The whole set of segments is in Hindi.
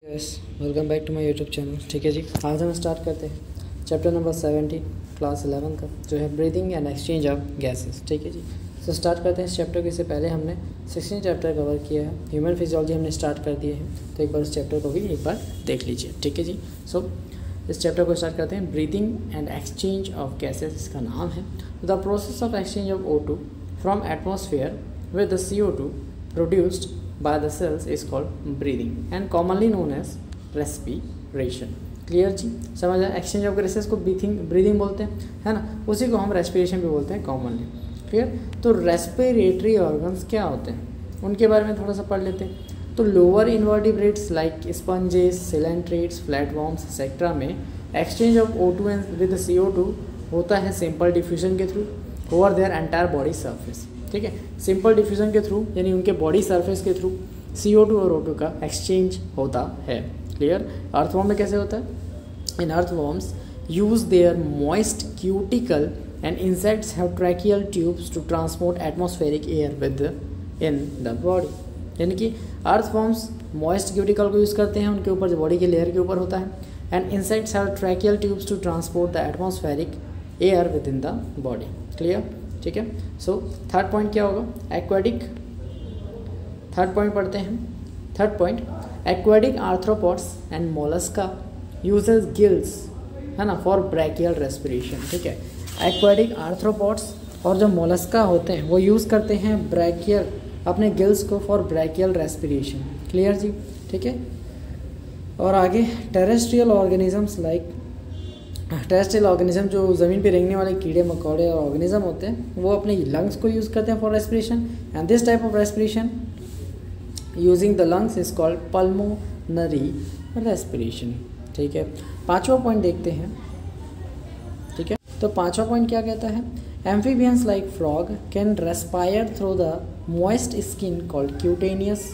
Yes, welcome back to my YouTube channel. ठीक है जी, आज हम स्टार्ट करते हैं चैप्टर नंबर 17 क्लास 11 का, जो है breathing and exchange of gases. ठीक है जी, तो स्टार्ट करते हैं इस चैप्टर के। इससे पहले हमने 16 चैप्टर कवर किया है, ह्यूमन फिजियोलॉजी हमने स्टार्ट कर दिए हैं, तो एक बार उस चैप्टर को भी एक बार देख लीजिए। ठीक है जी, सो इस चैप्टर को स्टार्ट करते हैं। Breathing and exchange of gases इसका नाम है। The process of exchange of O2 from atmosphere with the CO2 produced by the cells is called breathing and commonly known as respiration। Clear जी, समझ आया। एक्सचेंज ऑफ गैसेस को ब्रीदिंग बोलते हैं, है ना, उसी को हम रेस्पिरेशन भी बोलते हैं कॉमनली। क्लियर। तो रेस्पिरेटरी ऑर्गन्स क्या होते हैं उनके बारे में थोड़ा सा पढ़ लेते हैं। तो lower invertebrates like sponges, coelenterates, flatworms etcetera में exchange of O2 and with CO2 होता है सिंपल डिफ्यूजन के through over their entire body surface. ठीक है, सिंपल डिफ्यूजन के थ्रू यानी उनके बॉडी सरफेस के थ्रू CO2 और O2 का एक्सचेंज होता है। क्लियर। अर्थवॉर्म में कैसे होता है? In earthworms use their moist cuticle and insects have tracheal tubes to transport atmospheric air within the body. यानी कि अर्थवॉर्म्स मॉइस्ट क्यूटिकल को यूज़ करते हैं, उनके ऊपर जो बॉडी के लेयर के ऊपर होता है, and insects have tracheal tubes to transport the atmospheric air within the body. Clear. ठीक है। सो थर्ड पॉइंट क्या होगा? एक्वाटिक। थर्ड पॉइंट पढ़ते हैं। Third point, aquatic arthropods and Mollusca uses gills, है ना, फॉर ब्रैकियल रेस्पिरेशन। ठीक है, एक्वाटिक आर्थ्रोपॉड्स और जो मोलस्का होते हैं वो यूज़ करते हैं ब्रैकियल, अपने गिल्स को, फॉर ब्रैकियल रेस्पिरेशन। क्लियर जी। ठीक है। और आगे terrestrial organisms like terrestrial organism जो ज़मीन पे रेंगने वाले कीड़े मकोड़े और ऑर्गेनिज्म होते हैं वो अपने लंग्स को यूज़ करते हैं for respiration, and this type of respiration using the lungs is called pulmonary respiration. ठीक है। पांचवा पॉइंट देखते हैं। ठीक है, तो पांचवा पॉइंट क्या कहता है? Amphibians like frog can respire through the moist skin called cutaneous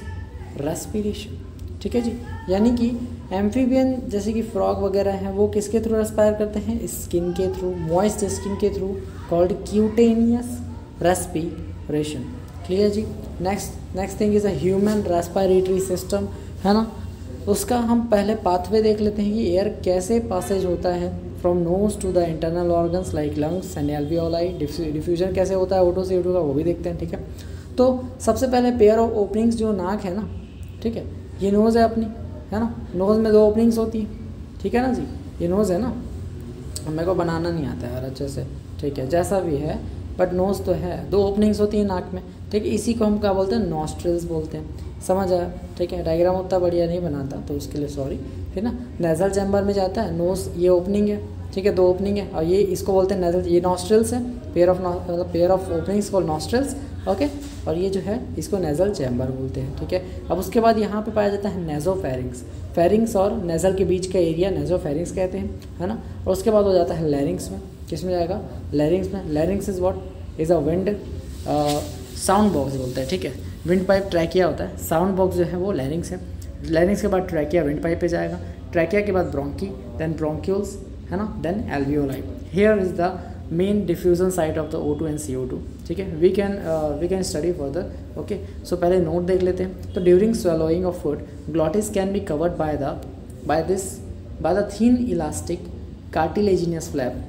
respiration. ठीक है जी, यानी कि एम्फीबियन जैसे कि फ्रॉग वगैरह हैं वो किसके थ्रू रेस्पायर करते हैं? स्किन के थ्रू, मॉइस्ट स्किन के through, called cutaneous respiration. Clear जी। Next thing is a human respiratory system, है ना। उसका हम पहले पाथवे देख लेते हैं कि एयर कैसे पासेज होता है from nose to the internal organs like lungs and alveoli. Diffusion कैसे होता है O2 से O2 का, वो भी देखते हैं। ठीक है, तो सबसे पहले पेयर ऑफ ओपनिंग्स, जो नाक है ना, ठीक है, ये नोज़ है अपनी, है ना, नोज़ में दो ओपनिंग्स होती हैं। ठीक है ना जी, ये नोज़ है ना, मेरे को बनाना नहीं आता यार अच्छे से, ठीक है, जैसा भी है, बट नोज़ तो है, दो ओपनिंग्स होती हैं नाक में। ठीक है, इसी को हम क्या बोलते हैं? नॉस्ट्रिल्स बोलते हैं। समझ आया? ठीक है, डायग्राम उतना बढ़िया नहीं बनाता तो उसके लिए सॉरी। फिर ना नेज़ल चैम्बर में जाता है नोज़, ये ओपनिंग है, ठीक है, दो ओपनिंग है, और ये इसको बोलते हैं नेज़ल, ये नॉस्ट्रिल्स है, पेयर ऑफ ओपनिंग्स को नॉस्ट्रिल्स। ओके, और ये जो है इसको नेज़ल चैम्बर बोलते हैं। ठीक है, अब उसके बाद यहाँ पे पाया जाता है नेज़ोफेरिंग्स। फेरिंग्स और नेज़ल के बीच का एरिया नेज़ोफेरिंग्स कहते हैं, है ना। और उसके बाद हो जाता है लैरिंग्स में। किस में जाएगा? लैरिंग्स में। लैरिंग्स is what? Is a wind sound box बोलते हैं। ठीक है, विंड पाइप ट्रैकिया होता है, साउंड बॉक्स जो है वो लैरिंग्स है। लैरिंग्स के बाद ट्रैकिया विंड पाइप पे जाएगा, ट्रैकिया के बाद ब्रोंकी, देन ब्रोंक्यूल्स, है ना, then alveoli. Here is the main diffusion site of the O2 and CO2। ठीक है, we can study further. Okay, so पहले नोट देख लेते हैं। तो during swallowing of food glottis can be covered by the thin elastic cartilaginous flap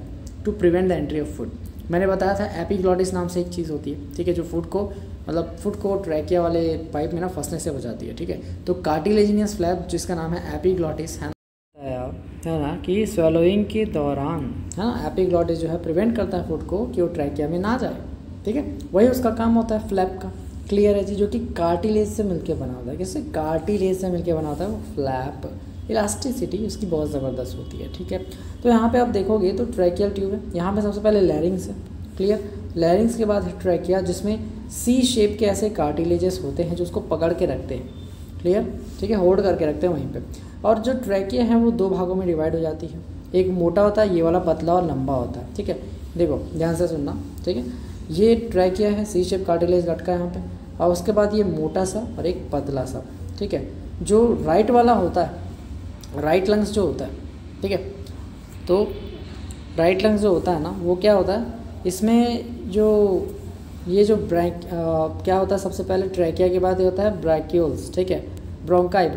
to prevent the entry of food. मैंने बताया था एपिग्लॉटिस नाम से एक चीज़ होती है, ठीक है, जो फूड को ट्रैकिया वाले पाइप में ना फंसने से बचाती है। ठीक है, तो कार्टिलेजिनियस फ्लैप जिसका नाम है एपिग्लॉटिस, है ना, कि स्वेलोइंग के दौरान, है ना, एपिग्लॉटिस जो है प्रिवेंट करता है फूड को कि वो ट्रैकिया में ना जाए। ठीक है, वही उसका काम होता है फ्लैप का। क्लियर है जी, जो कि कार्टिलेज से मिलके बना होता है। किससे? कार्टिलेज से मिलके बना होता है वो फ्लैप। इलास्टिसिटी उसकी बहुत ज़बरदस्त होती है। ठीक है, तो यहाँ पे आप देखोगे तो ट्रैकियल ट्यूब है, यहाँ पे सबसे पहले लैरिंग्स है। क्लियर, लैरिंग्स के बाद है ट्रैकिया, जिसमें C शेप के ऐसे कार्टिलेजेस होते हैं जो उसको पकड़ के रखते हैं। क्लियर, ठीक है, होल्ड करके रखते हैं वहीं पे। और जो ट्रैकिया है वो दो भागों में डिवाइड हो जाती है, एक मोटा होता है, ये वाला पतला और लंबा होता है। ठीक है, देखो ध्यान से सुनना। ठीक है, ये ट्रैकिया है, C शेप कार्टिलेज लटका है यहाँ पे, और उसके बाद ये मोटा सा और एक पतला सा। ठीक है, जो राइट वाला होता है, राइट लंग्स जो होता है, ठीक है, तो राइट लंग्स जो होता है ना वो क्या होता है, इसमें जो ये जो क्या होता है, सबसे पहले ट्रैकिया के बाद ये होता है ब्रैक्यूल्स। ठीक है, ब्रोंकाई।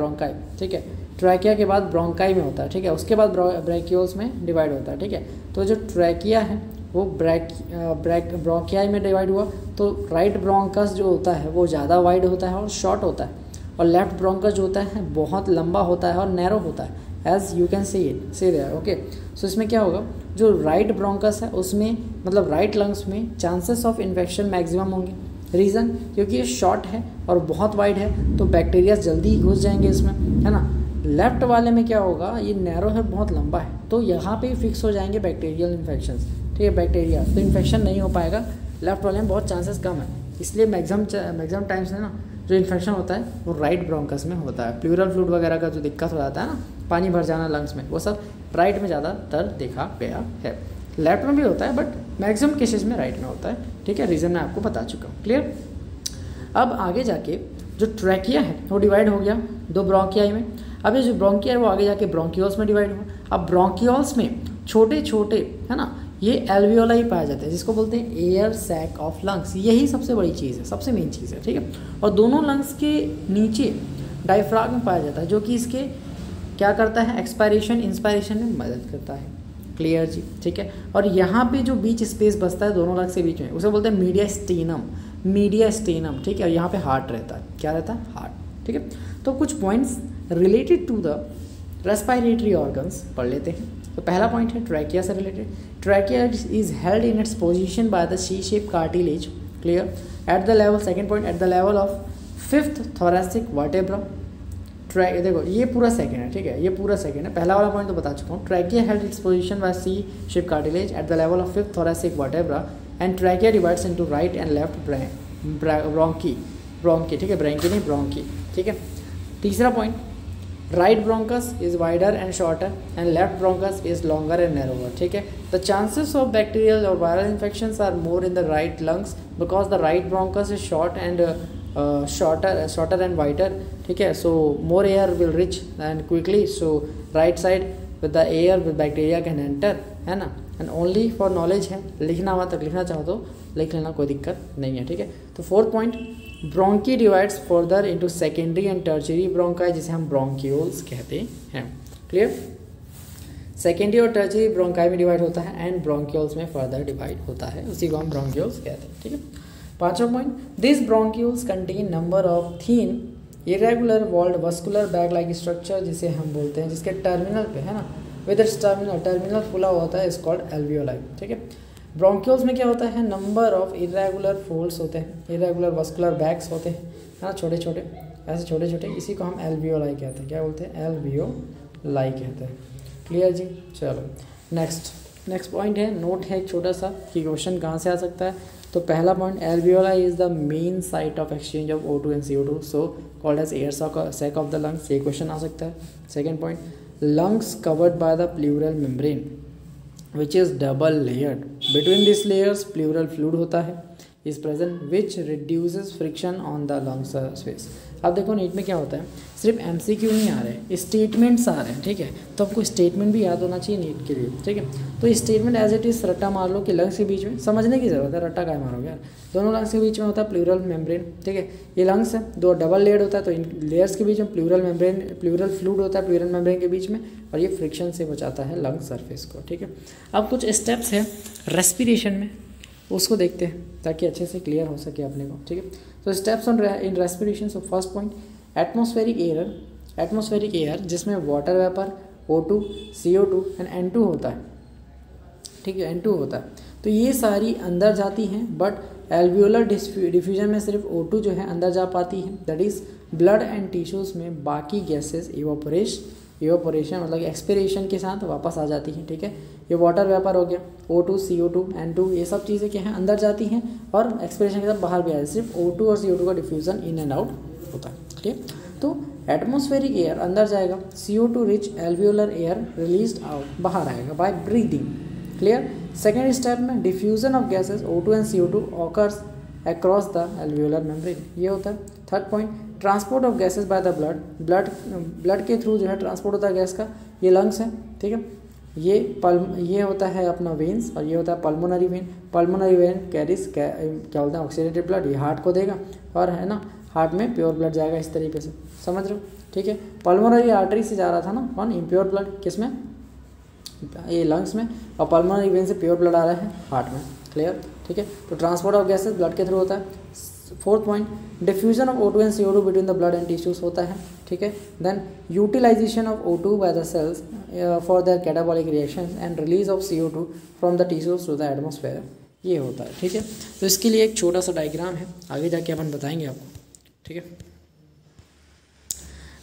ठीक है, ट्रैकिया के बाद ब्रोंकाई में होता है, ठीक है, उसके बाद ब्रैकियोल्स में डिवाइड होता है, ठीक है। तो जो ट्रैकिया है वो ब्रोंकियाई में डिवाइड हुआ, तो राइट ब्रोंकस जो होता है वो ज़्यादा वाइड होता है और शॉर्ट होता है, और लेफ्ट ब्रोंकस जो होता है बहुत लंबा होता है और नैरो होता है, as you can see there, okay. So इसमें क्या होगा, जो राइट ब्रोंकस है उसमें मतलब राइट लंग्स में चांसेस ऑफ इन्फेक्शन मैक्सिमम होंगे। रीज़न, क्योंकि ये शॉर्ट है और बहुत वाइड है, तो बैक्टीरिया जल्दी ही घुस जाएंगे इसमें, है ना। लेफ्ट वाले में क्या होगा, ये नैरो है, बहुत लंबा है, तो यहाँ पे फिक्स हो जाएंगे बैक्टीरियल इन्फेक्शन, ठीक है, बैक्टीरिया, तो इन्फेक्शन नहीं हो पाएगा। लेफ्ट वाले में बहुत चांसेस कम है, इसलिए मैक्सिमम टाइम्स में ना जो इन्फेक्शन होता है वो राइट ब्रोंकस में होता है। प्लूरल फ्लूइड वगैरह का जो दिक्कत हो जाता है ना, पानी भर जाना लंग्स में, वो सब राइट में ज़्यादातर देखा गया है। लेफ्ट में भी होता है बट मैक्सिमम केसेस में राइट में होता है, ठीक है, रीज़न मैं आपको बता चुका हूँ, क्लियर। अब आगे जाके जो ट्रैकिया है वो डिवाइड हो गया 2 ब्रोंकियाई में। अब ये जो ब्रोंकिया है वो आगे जाके ब्रोंकियोल्स में डिवाइड हुआ। अब ब्रोंकियोल्स में छोटे छोटे, है ना, ये एल्वियोलाई पाए जाते हैं, जिसको बोलते हैं एयर सैक ऑफ लंग्स। यही सबसे बड़ी चीज़ है, सबसे मेन चीज़ है, ठीक है। और दोनों लंग्स के नीचे डायफ्राग्म पाया जाता है, जो कि इसके क्या करता है, एक्सपायरेशन इंस्पायरेशन में मदद करता है, क्लियर जी, ठीक है। और यहाँ पे जो बीच स्पेस बचता है दोनों लंग्स के बीच में, उसे बोलते हैं मीडिया स्टेनम, ठीक है। और यहाँ पे हार्ट रहता है, क्या रहता है, हार्ट, ठीक है। तो कुछ points related to the respiratory organs पढ़ लेते हैं। तो पहला पॉइंट है ट्रैकिया से रिलेटेड। Trachea is held in its position by the C shape cartilage, clear, at the level, second point, at the level of 5th thoracic vertebra. देखो ये पूरा सेकंड है, ठीक है, ये पूरा सेकंड है, पहला वाला पॉइंट तो बता चुका हूँ। Trachea held its position by C shape cartilage at the level of 5th thoracic vertebra and trachea divides into right and left bronchi, ठीक है, ब्रैंकी नहीं, ब्रोंकी, ठीक है। तीसरा point, right bronchus is wider and shorter and left bronchus is longer and narrower, ठीक है। द चांसेस ऑफ बैक्टीरियल और viral infections are more in the right lungs because the right bronchus is short and shorter and wider, ठीक है। So more air will reach and quickly, so right side with the air with bacteria can enter, है ना। and only for knowledge है, लिखना हुआ तक लिखना चाहो तो लिख लेना, कोई दिक्कत नहीं है, ठीक है। तो 4th point, bronchi divides further into secondary and tertiary bronchi, जिसे हम ब्रोंकियोल्स कहते हैं, क्लियर। सेकेंडरी और टर्शियरी ब्रोंकाई में डिवाइड होता है एंड ब्रोंकियोल्स में फर्दर डिवाइड होता है, उसी को हम ब्रोंकियोल्स कहते हैं, ठीक है। 5वां point, this bronchioles contain number of thin irregular walled vascular bag like structure, जिसे हम बोलते हैं, जिसके टर्मिनल पे, है ना, विद इट्स टर्मिनल फुला होता है, इज कॉल्ड एल्वियोलाई, ठीक है। ब्रोंक्यूल्स में क्या होता है, नंबर ऑफ इरेगुलर फोल्ड्स होते हैं, इरेगुलर वस्कुलर बैग्स होते हैं, है ना, छोटे छोटे, ऐसे छोटे छोटे, इसी को हम एल्वियोलाई कहते हैं, क्या बोलते हैं, एल्वियोलाई कहते हैं, क्लियर जी। चलो नेक्स्ट पॉइंट है, नोट है एक छोटा सा कि क्वेश्चन कहाँ से आ सकता है। तो पहला point, alveoli is the main site of exchange of O2 and CO2, so called as air sac of the lungs, ये क्वेश्चन आ सकता है। Second point, lungs covered by the pleural membrane which is double layered, between this layers pleural fluid होता है, is present which reduces friction on the lung surface. अब देखो नीट में क्या होता है, सिर्फ MCQ नहीं आ रहे, स्टेटमेंट्स आ रहे हैं, ठीक है। तो आपको स्टेटमेंट भी याद होना चाहिए नीट के लिए, ठीक है। तो स्टेटमेंट एज इट इज़ रट्टा मार लो कि लंग्स के बीच में, समझने की ज़रूरत है, रट्टा क्या मारोगे यार, दोनों लंग्स के बीच में होता है प्लूरल मेम्ब्रेन, ठीक है। ये लंग्स है, 2 डबल लेयर्ड होता है, तो इन लेयर्स के बीच में प्लूरल फ्लूइड होता है प्लूरल मेम्ब्रेन के बीच में, और ये फ्रिक्शन से बचाता है लंग सरफेस को, ठीक है। अब कुछ स्टेप्स हैं रेस्पिरेशन में, उसको देखते हैं ताकि अच्छे से क्लियर हो सके अपने को, ठीक है। तो steps on in respiration, so first point, atmospheric air जिसमें water vapour, O2, CO2 and N2 होता है, ठीक है, N2 होता है। तो ये सारी अंदर जाती हैं, बट एल्वियोलर डिफ्यूजन में सिर्फ O2 जो है अंदर जा पाती है, that is blood and tissues में बाकी गैसेस इवापोरेशन मतलब एक्सपिरेशन के साथ वापस आ जाती हैं, ठीक है। ये वाटर वेपर हो गया, O2, CO2, N2, ये सब चीज़ें क्या हैं, अंदर जाती हैं और एक्सपिरेशन के साथ बाहर भी आ जाती है, सिर्फ O2 और CO2 का डिफ्यूज़न इन एंड आउट होता है, ठीक है। तो एटमॉस्फेरिक एयर अंदर जाएगा, CO2 rich alveolar air released out, बाहर आएगा by breathing, clear. Second step में diffusion of gases O2 and CO2 occurs across the alveolar membrane, ये होता है। Third point, transport of gases by the blood के थ्रू जो है ट्रांसपोर्ट होता है गैस का, ये लंग्स है, ठीक है। ये होता है अपना वेन्स, और ये होता है पल्मोनरी वेन कैरीज क्या बोलते हैं ऑक्सीडेटेड ब्लड, ये हार्ट को देगा, और है ना हार्ट में प्योर ब्लड जाएगा इस तरीके से, समझ रहे हो, ठीक है। पल्मोनरी आर्टरी से जा रहा था ना कौन, इम्प्योर ब्लड, किस में, ये लंग्स में, और पल्मोनरी वेन से प्योर ब्लड आ रहा है हार्ट में, क्लियर, ठीक है। तो ट्रांसपोर्ट ऑफ गैसेस ब्लड के थ्रू होता है। Fourth point, diffusion of O2 and CO2 between the blood and tissues होता है, ठीक है। Then utilization of O2 by the cells for their catabolic reaction and release of CO2 from the tissues to the atmosphere, ये होता है, ठीक है। तो इसके लिए एक छोटा सा डायग्राम है, आगे जाके अपन बताएंगे आपको, ठीक है,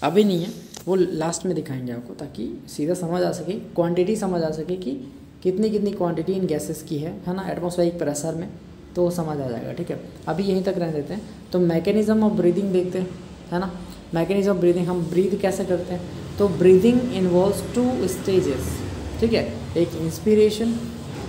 अभी नहीं है, वो लास्ट में दिखाएंगे आपको, ताकि सीधा समझ आ सके, क्वांटिटी समझ आ सके कि कितनी कितनी क्वांटिटी इन गैसेस की है ना, एटमॉस्फेरिक प्रेशर में, तो समझ आ जाएगा, ठीक है। अभी यहीं तक रहने देते हैं। तो मैकेनिज्म ऑफ ब्रीदिंग देखते हैं, है ना। मैकेनिज्म ऑफ ब्रीदिंग, हम ब्रीद कैसे करते हैं, तो ब्रीदिंग इन्वॉल्व्स 2 स्टेजेस, ठीक है, एक इंस्पिरेशन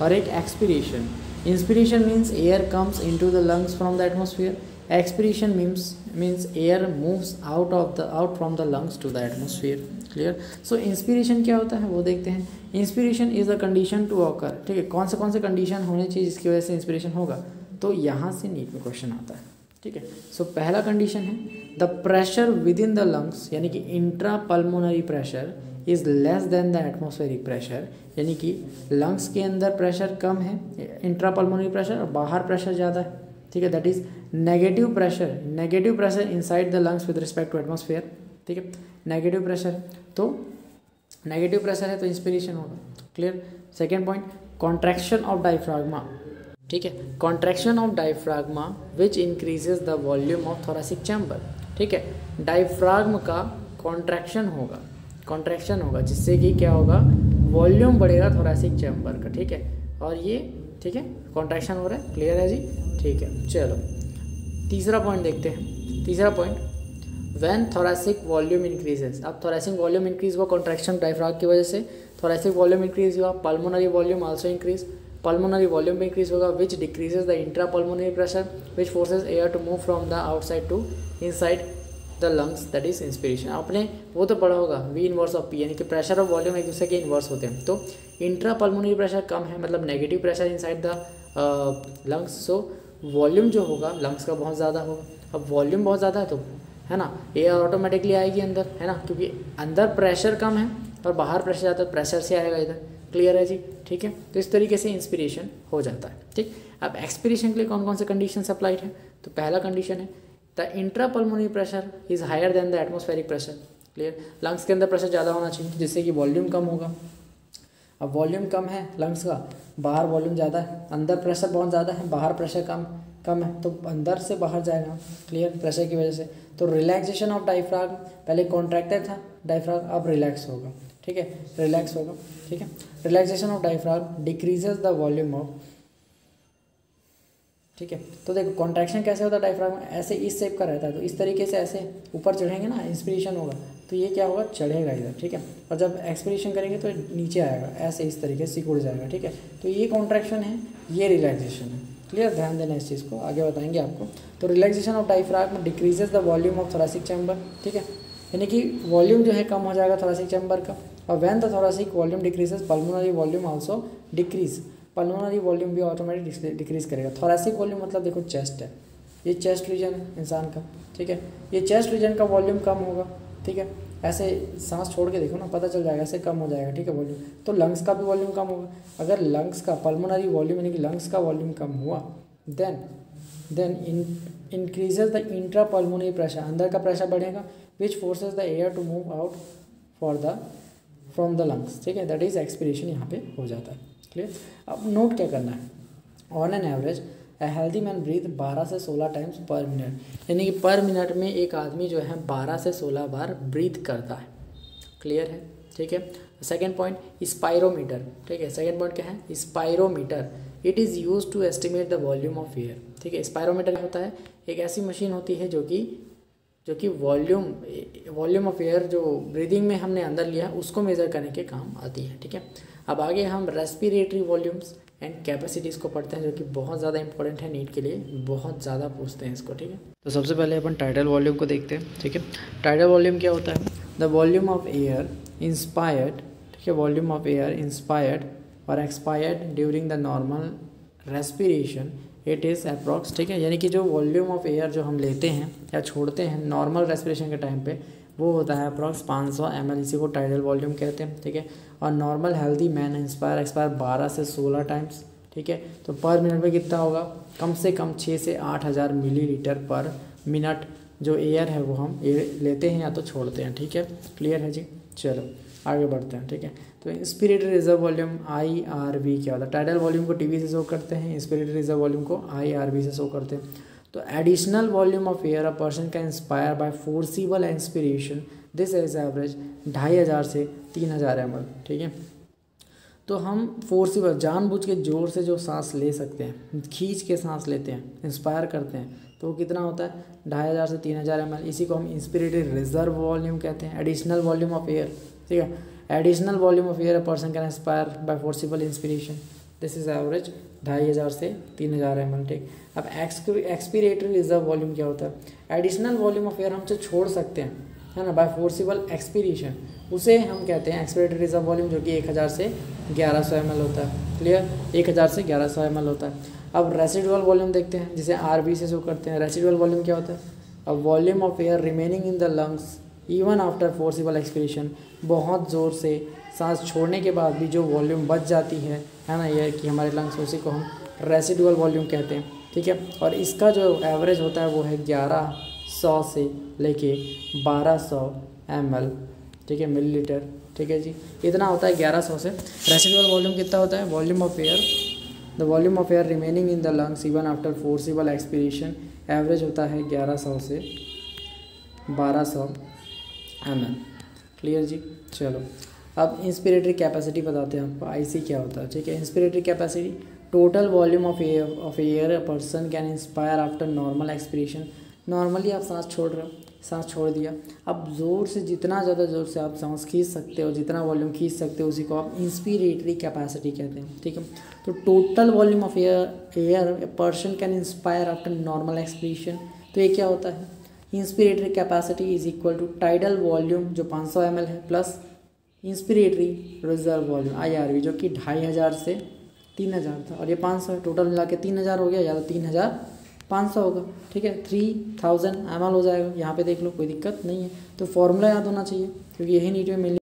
और एक expiration. Inspiration means air comes into the lungs from the atmosphere, expiration means air moves out from the lungs to the atmosphere, clear. So inspiration क्या होता है वो देखते हैं। Inspiration is a condition to occur, ठीक है, कौन से कंडीशन होने चाहिए जिसकी वजह से इंस्पिरेशन होगा, तो यहाँ से नीट में क्वेश्चन आता है, ठीक है। सो पहला कंडीशन है the pressure with in the lungs, यानी कि intra pulmonary pressure is less than the atmospheric pressure, यानी कि लंग्स के अंदर प्रेशर कम है, इंट्रा पल्मोनरी प्रेशर, और बाहर प्रेशर ज़्यादा है, ठीक है। That is negative pressure inside the lungs with respect to atmosphere, ठीक है। नेगेटिव प्रेशर है तो इंस्पिरेशन होगा, clear. Second point, contraction of diaphragm, ठीक है, contraction of diaphragm which increases the volume of thoracic chamber, ठीक है। डायफ्राग्म का कॉन्ट्रैक्शन होगा जिससे कि क्या होगा, वॉल्यूम बढ़ेगा थोरेसिक चैम्बर का, ठीक है। और ये, ठीक है, कॉन्ट्रैक्शन हो रहा है, क्लियर है जी, ठीक है। चलो तीसरा पॉइंट देखते हैं। तीसरा point, when thoracic volume increases, अब थोरेसिक वॉल्यूम इंक्रीज हुआ कॉन्ट्रैक्शन डायफ्राग्म की वजह से, थोरेसिक वॉल्यूम इंक्रीज हुआ, pulmonary volume also increase, pulmonary volume भी इंक्रीज होगा which decreases the intra pulmonary pressure which forces air to move from the outside to inside the lungs, that is inspiration. आपने वो तो पढ़ा होगा, V इनवर्स ऑफ P, यानी कि प्रेशर और वॉल्यूम एक दूसरे के इन्वर्स होते हैं। तो इंट्रा पल्मोनरी प्रेशर कम है, मतलब negative pressure inside the lungs, so volume जो होगा लंग्स का बहुत ज़्यादा होगा। अब वॉल्यूम बहुत ज़्यादा है तो, है ना, एयर ऑटोमेटिकली आएगी अंदर, है ना, क्योंकि अंदर प्रेशर कम है और बाहर प्रेशर ज़्यादा, प्रेशर से आएगा इधर, क्लियर है जी, ठीक है। तो इस तरीके से इंस्पिरेशन हो जाता है, ठीक। अब एक्सपिरेशन के लिए कौन कौन से कंडीशन अप्लाइड है, तो पहला कंडीशन है the intra pulmonary pressure is higher than the atmospheric pressure, clear. Lungs के अंदर प्रेशर ज़्यादा होना चाहिए जिससे कि वॉल्यूम कम होगा। अब वॉल्यूम कम है लंग्स का, बाहर वॉल्यूम ज़्यादा है, अंदर प्रेशर बहुत ज़्यादा है, बाहर प्रेशर कम है, तो अंदर से बाहर जाएगा, क्लियर, प्रेशर की वजह से। तो रिलैक्सेशन ऑफ डायफ्राग्म, पहले कॉन्ट्रैक्टेड था डायफ्राग्म, अब रिलैक्स होगा, ठीक है, रिलैक्स होगा, ठीक है। Relaxation of diaphragm decreases the volume of, ठीक है। तो देखो कॉन्ट्रैक्शन कैसे होता है डायफ्राग्म, ऐसे इस शेप का रहता है, तो इस तरीके से ऐसे ऊपर चढ़ेंगे ना, इंस्पिरेशन होगा तो ये क्या होगा, चढ़ेगा इधर, ठीक है। और जब एक्सपिरेशन करेंगे तो नीचे आएगा, ऐसे इस तरीके से सिकुड़ जाएगा, ठीक है। तो ये कॉन्ट्रैक्शन है, ये रिलैक्सेशन है, क्लियर, ध्यान देना इस चीज़ को, आगे बताएंगे आपको। तो relaxation of diaphragm decreases the volume of thoracic chamber, ठीक है, यानी कि वॉल्यूम जो है कम हो जाएगा थोरेसिक चैम्बर का। और when the thoracic volume decreases pulmonary volume also decrease, pulmonary volume भी ऑटोमेटिक डिक्रीज करेगा। थोरेसिक वॉल्यूम मतलब देखो चेस्ट है, ये चेस्ट रीजन है इंसान का, ठीक है, ये चेस्ट रीजन का वॉल्यूम कम होगा, ठीक है। ऐसे सांस छोड़ के देखो ना, पता चल जाएगा, ऐसे कम हो जाएगा, ठीक है, वॉल्यूम। तो लंग्स का भी वॉल्यूम कम होगा। अगर लंग्स का पल्मोनरी वॉल्यूम यानी कि लंग्स का वॉल्यूम कम हुआ, then increases the intra pulmonary pressure, अंदर का प्रेशर बढ़ेगा, which forces the air to move out from the lungs, ठीक है, दैट इज एक्सपिरेशन यहाँ पे हो जाता है, क्लियर। अब नोट क्या करना है, on an average a healthy man breathe 12 से 16 टाइम्स पर मिनट, यानी कि पर मिनट में एक आदमी जो है 12 से 16 बार ब्रीथ करता है, क्लियर है, ठीक है। सेकेंड पॉइंट, स्पायरोमीटर, ठीक है, सेकेंड पॉइंट क्या है, spirometer, it is use to estimate the volume of air, ठीक है। स्पायरोमीटर होता है, एक ऐसी मशीन होती है जो कि वॉल्यूम ऑफ एयर जो ब्रीदिंग में हमने अंदर लिया उसको मेज़र करने के काम आती है, ठीक है। अब आगे हम रेस्पिरेटरी वॉल्यूम्स एंड कैपेसिटीज़ को पढ़ते हैं, जो कि बहुत ज़्यादा इंपॉर्टेंट है नीट के लिए, बहुत ज़्यादा पूछते हैं इसको, ठीक है। तो सबसे पहले अपन टाइडल वॉल्यूम को देखते हैं, ठीक है। टाइडल वॉल्यूम क्या होता है, the volume of air inspired, ठीक है, वॉल्यूम ऑफ एयर इंस्पायर्ड और expired during the normal respiration it is approx, ठीक है। यानी कि जो वॉल्यूम ऑफ एयर जो हम लेते हैं या छोड़ते हैं नॉर्मल रेस्पिरेशन के टाइम पे, वो होता है अप्रॉक्स 500 ml, इसी को टाइडल वॉल्यूम कहते हैं, ठीक है। और नॉर्मल हेल्दी मैन एक्सपायर 12 से 16 टाइम्स, ठीक है। तो पर मिनट में कितना होगा, कम से कम 6 से 8,000 मिलीलीटर पर मिनट जो एयर है वो हम लेते हैं या तो छोड़ते हैं, ठीक है। क्लियर है जी। चलो आगे बढ़ते हैं, ठीक है। तो इंस्पिरेटरी रिजर्व वॉल्यूम IRV क्या होता है, टाइडल वॉल्यूम को TV से शो करते हैं, इंस्पिरेटरी रिजर्व वॉल्यूम को IRV से शो करते हैं। तो additional volume of air a person can inspire by forcible inspiration, this is average 2,500 से 3,000 ml, ठीक है। तो हम फोर्सिबल जानबूझ के जोर से जो सांस ले सकते हैं, खींच के सांस लेते हैं, इंस्पायर करते हैं, तो वो कितना होता है 2,500 से 3,000 ml, इसी को हम इंस्पिरेटरी रिजर्व वॉल्यूम कहते हैं। एडिशनल वॉल्यूम ऑफ एयर, ठीक है, additional volume of air a person can inspire by forcible inspiration, this is average 2,500 से 3,000 ml, ठीक। अब एक्सपीरेटरी रिजर्व वॉल्यूम क्या होता है, एडिशनल वॉल्यूम ऑफ एयर हम जो छोड़ सकते हैं, है ना, बाय फोर्सिबल एक्सपीरेशन, उसे हम कहते हैं एक्सपीरेटरी रिजर्व वॉल्यूम, जो कि 1,000 से 1,100 ml होता है। क्लियर, 1,000 से 1,100 ml होता है। अब रेसिडुअल वॉल्यूम देखते हैं, जिसे RV से शो करते हैं। रेसिडुअल वॉल्यूम क्या होता है, अब volume of air remaining in the lungs even after forcible expiration, बहुत ज़ोर से सांस छोड़ने के बाद भी जो वॉल्यूम बच जाती है ना, यह कि हमारे लंग्स, उसी को हम रेसिडुअल वॉल्यूम कहते हैं, ठीक है। और इसका जो एवरेज होता है वो है 1,100 से लेके 1,200 ml, ठीक है, मिलीलीटर, ठीक है जी। इतना होता है 1,100 से। रेसिडुअल वॉल्यूम कितना होता है, volume of air, the volume of air remaining in the lungs even after forcible expiration, average होता है 1,100 से 1,200 ml। क्लियर जी। चलो अब इंस्पिरेटरी कैपेसिटी बताते हैं आपको, IC क्या होता है, ठीक है। Inspiratory capacity, total volume of air a person can inspire after normal expiration. Normally आप सांस छोड़ रहे हो, सांस छोड़ दिया, अब ज़ोर से, जितना ज़्यादा ज़ोर से आप सांस खींच सकते हो, जितना वॉल्यूम खींच सकते हो, उसी को आप इंस्पिरेटरी कैपेसिटी कहते हैं, ठीक है। तो total volume of air a person can inspire after normal expiration, तो ये क्या होता है, inspiratory capacity is equal to tidal volume जो 500 ml है, plus inspiratory reserve volume IRV जो कि 2,500 से 3,000 था, और ये 500 है, टोटल मिला के 3,000 हो गया, या तो 3,500 होगा, ठीक है, 3,000 ml हो जाएगा। यहाँ पे देख लो, कोई दिक्कत नहीं है। तो फॉर्मूला याद होना चाहिए, क्योंकि यही नीट में मिली।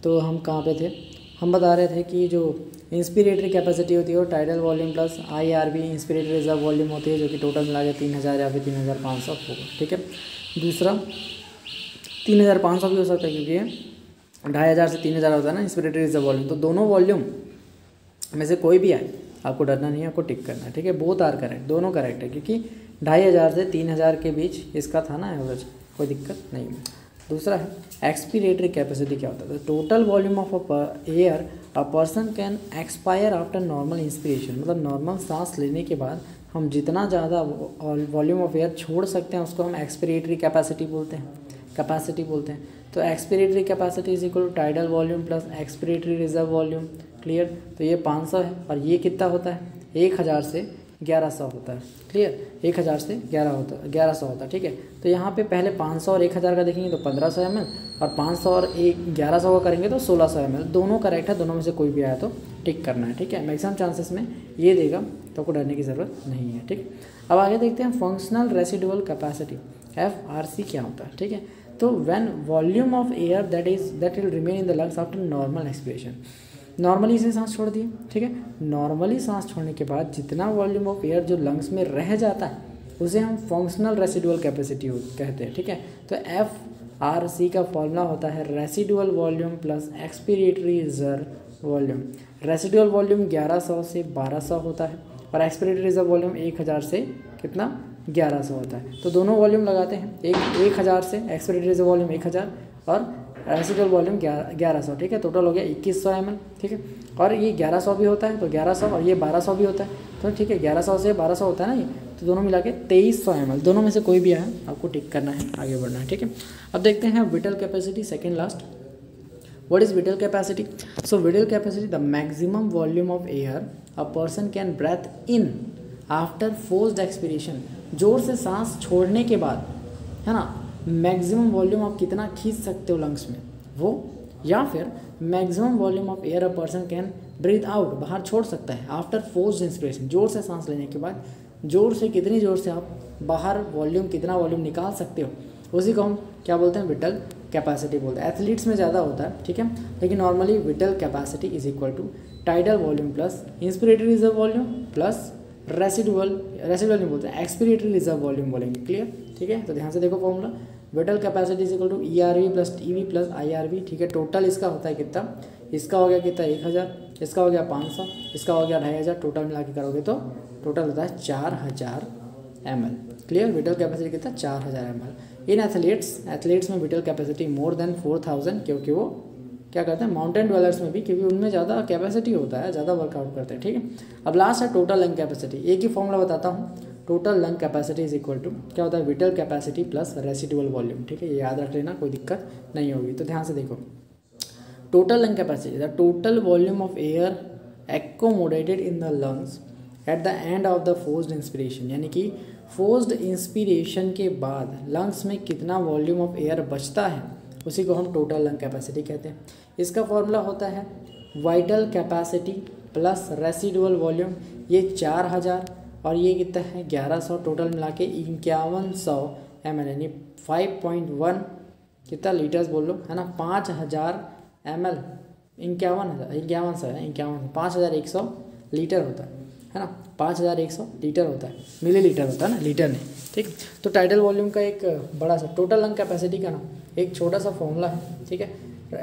तो हम कहाँ पे थे, हम बता रहे थे कि जो इंस्पिरेटरी कैपेसिटी होती है वो tidal volume plus IRV inspiratory reserve volume होती है, जो कि टोटल मिला के 3,000 या फिर 3,500 होगा, ठीक है। दूसरा 3,500 भी हो सकता है, क्योंकि 2,500 से 3,000 होता है ना इंस्पिरेटरी रिजर्व वॉल्यूम। तो दोनों वॉल्यूम में से कोई भी आए, आपको डरना नहीं है, आपको टिक करना है, ठीक है। बोथ आर करेक्ट, दोनों करेक्ट है, क्योंकि 2,500 से 3,000 के बीच इसका था ना एवरेज, कोई दिक्कत नहीं है। दूसरा है एक्सपीरेटरी कैपेसिटी क्या होता है, total volume of air a person can expire after normal inspiration, मतलब नॉर्मल सांस लेने के बाद हम जितना ज़्यादा वॉल्यूम ऑफ एयर छोड़ सकते हैं उसको हम एक्सपीरेटरी कैपेसिटी बोलते हैं। तो expiratory capacity is equal to tidal volume plus expiratory reserve volume. Clear, तो ये 500 है, और ये कितना होता है 1,000 से 1,100 होता है। क्लियर, 1,000 से 1,100 होता है, ठीक है। तो यहाँ पे पहले 500 और 1,000 का देखेंगे तो 1,500 ml, और 500 और 1,100 का करेंगे तो 1,600 ml। दोनों करेक्ट है, दोनों में से कोई भी आया तो टिक करना है, ठीक है। मैक्सिमम चांसेस में ये देगा, तो आपको डरने की ज़रूरत नहीं है, ठीक। अब आगे देखते हैं फंक्शनल रेसिडुअल कैपेसिटी, FRC क्या होता है, ठीक है। तो when volume of air that will remain in the lungs after normal expiration, normally इसे सांस छोड़ दिए, ठीक है। नॉर्मली सांस छोड़ने के बाद जितना वॉल्यूम ऑफ एयर जो लंग्स में रह जाता है उसे हम फंक्शनल रेसिडुअल कैपेसिटी कहते हैं, ठीक है। तो FRC का फॉर्मूला होता है residual volume plus expiratory reserve volume. Residual volume 1,100 से 1,200 होता है, और एक्सपीरेटरी रिजर्व वॉल्यूम 1,000 से कितना 1,100 होता है। तो दोनों वॉल्यूम लगाते हैं, 1,000 से एक्सपीरेटरी रिजर्व वॉल्यूम 1,000 और रेसिडुअल वॉल्यूम 1,100, ठीक है। टोटल हो गया 2,100 ml, ठीक है। और ये 1,100 भी होता है, तो 1,100, और ये 1,200 भी होता है, तो ठीक है, 1,100 से 1,200 होता है ना ये, तो दोनों मिला के 2,300 ml। दोनों में से कोई भी आया आपको टिक करना है, आगे बढ़ना है, ठीक है। अब देखते हैं vital capacity, second last. What is vital capacity? So vital capacity the maximum volume of air a person can breath in after forced expiration. जोर से सांस छोड़ने के बाद, है ना, मैक्सिमम वॉल्यूम आप कितना खींच सकते हो लंग्स में, वो या फिर maximum volume of air a person can breathe out, बाहर छोड़ सकता है आफ्टर फोर्स्ड इंस्पिरेशन, जोर से सांस लेने के बाद जोर से, कितनी जोर से आप बाहर वॉल्यूम, कितना वॉल्यूम निकाल सकते हो, उसी को हम क्या बोलते हैं, विटल कैपेसिटी बोलते हैं। एथलीट्स में ज़्यादा होता है, ठीक है, लेकिन normally vital capacity is equal to tidal volume plus inspiratory reserve volume plus residual नहीं बोलते हैं, एक्सपिरेटरी रिजर्व वॉल्यूम बोलेंगे। क्लियर, ठीक है। तो ध्यान से देखो formula, vital capacity is equal to ERV plus TV plus IRV, ठीक है। टोटल इसका होता है कितना, इसका हो गया कितना 1000, इसका हो गया 500, इसका हो गया 2500, टोटल मिला के करोगे तो टोटल होता है 4000 ml। क्लियर, विटल कैपेसिटी कितना 4000 ml। इन एथलीट्स में विटल कैपेसिटी मोर देन 4000, क्योंकि वो क्या करते हैं, माउंटेन ड्वेलर्स में भी, क्योंकि उनमें ज़्यादा कैपेसिटी होता है, ज़्यादा वर्कआउट करते हैं, ठीक है। अब लास्ट है टोटल लंग कैपेसिटी, एक ही फॉर्मूला बताता हूँ, total lung capacity is equal to क्या होता है, vital capacity plus residual volume, ठीक है। ये याद रख लेना, कोई दिक्कत नहीं होगी। तो ध्यान से देखो, total lung capacity the total volume of air accommodated in the lungs at the end of the forced inspiration, यानी कि फोर्स्ड इंस्पिरेशन के बाद लंग्स में कितना वॉल्यूम ऑफ एयर बचता है, उसी को हम टोटल लंग कैपेसिटी कहते हैं। इसका फॉर्मूला होता है vital capacity plus residual volume, ये 4000 और ये कितना है 1100, टोटल मिला के 5100 ml, यानी 5.1 कितना लीटर्स बोल लो, है ना, 5000 ml, 5100 लीटर होता है ना, 5100 लीटर होता है, मिली लीटर होता है ना, लीटर नहीं, ठीक। तो टाइडल वॉल्यूम का एक बड़ा सा टोटल लंग कैपेसिटी का ना एक छोटा सा फॉर्मूला है, ठीक है।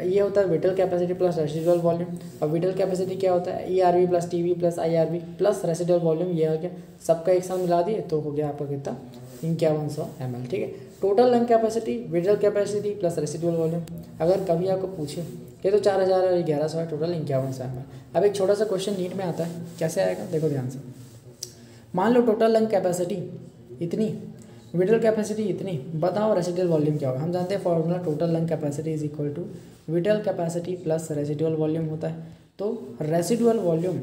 ये होता है vital capacity plus residual volume, और विटल कैपेसिटी क्या होता है, ERV plus TV plus IRV plus residual volume, ये हो गया, सबका एक साथ मिला दिए तो हो गया आपका कितना 5100 ml, ठीक है। Total lung capacity, whittle capacity plus residual volume. अगर कभी आपको पूछे ये तो 4000 और 1100 है, टोटल 5100 ml। अब एक छोटा सा क्वेश्चन नीट में आता है, कैसे आएगा देखो ध्यान से। मान लो टोटल लंग कैपेसिटी इतनी, विटल कैपेसिटी इतनी, बताओ रेसिडुअल वॉल्यूम क्या होगा। हम जानते हैं formula total lung capacity is equal to vital capacity plus residual volume होता है। तो residual volume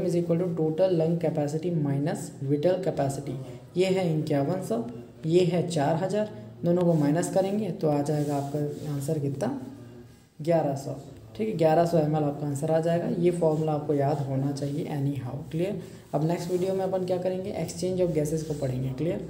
is equal to total lung capacity minus vital capacity. ये है 5100, ये है 4000, दोनों को माइनस करेंगे तो आ जाएगा आपका आंसर कितना 1100, ठीक है। 1100 ml आपका आंसर आ जाएगा। ये फॉर्मूला आपको याद होना चाहिए एनी हाउ। क्लियर। अब नेक्स्ट वीडियो में अपन क्या करेंगे, एक्सचेंज ऑफ गैसेस को पढ़ेंगे। क्लियर।